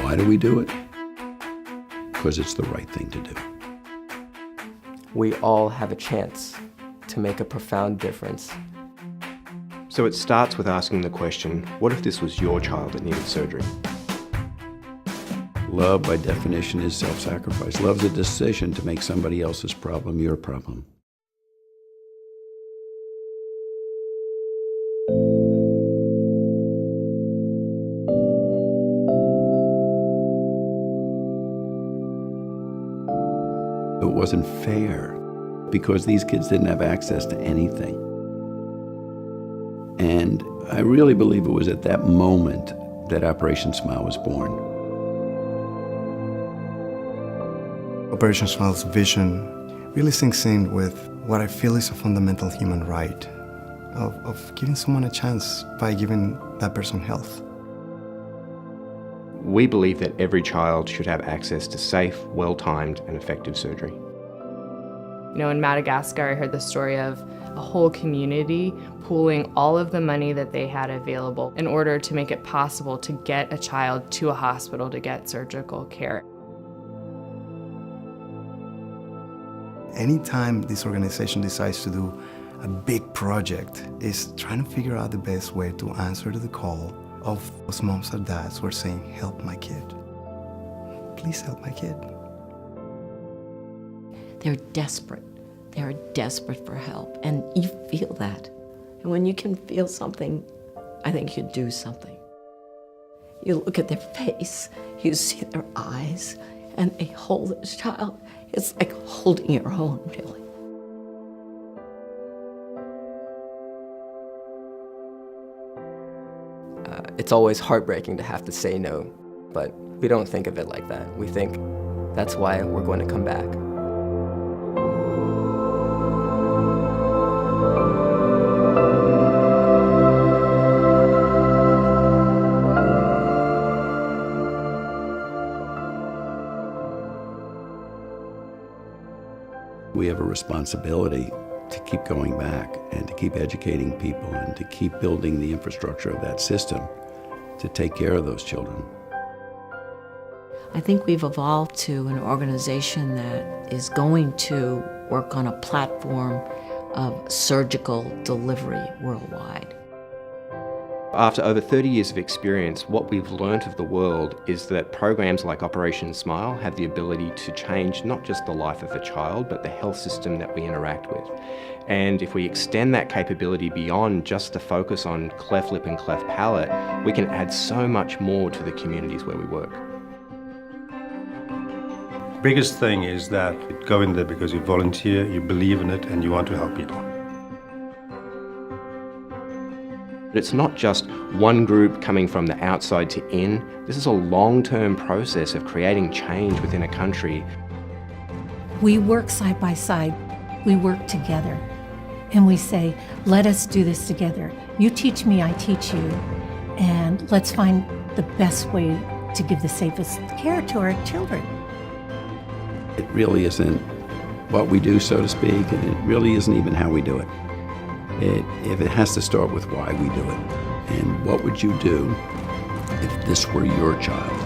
Why do we do it? Because it's the right thing to do. We all have a chance to make a profound difference. So it starts with asking the question, what if this was your child that needed surgery? Love, by definition, is self-sacrifice. Love's a decision to make somebody else's problem your problem. It wasn't fair because these kids didn't have access to anything. And I really believe it was at that moment that Operation Smile was born. Operation Smile's vision really sinks in with what I feel is a fundamental human right of giving someone a chance by giving that person health. We believe that every child should have access to safe, well-timed and effective surgery. You know, in Madagascar, I heard the story of a whole community pooling all of the money that they had available in order to make it possible to get a child to a hospital to get surgical care. Anytime this organization decides to do a big project, is trying to figure out the best way to answer to the call of those moms and dads who are saying, help my kid. Please help my kid. They're desperate. They're desperate for help, and you feel that. And when you can feel something, I think you do something. You look at their face, you see their eyes, and they hold this child. It's like holding your own, really. It's always heartbreaking to have to say no, but we don't think of it like that. We think that's why we're going to come back. We have a responsibility to keep going back and to keep educating people and to keep building the infrastructure of that system to take care of those children. I think we've evolved to an organization that is going to work on a platform of surgical delivery worldwide. After over 30 years of experience, what we've learnt of the world is that programs like Operation Smile have the ability to change not just the life of a child, but the health system that we interact with. And if we extend that capability beyond just the focus on cleft lip and cleft palate, we can add so much more to the communities where we work. Biggest thing is that you go in there because you volunteer, you believe in it, and you want to help people. It's not just one group coming from the outside to in. This is a long-term process of creating change within a country. We work side by side. We work together. And we say, let us do this together. You teach me, I teach you. And let's find the best way to give the safest care to our children. It really isn't what we do, so to speak, and it really isn't even how we do it. If it has to start with why we do it. And what would you do if this were your child?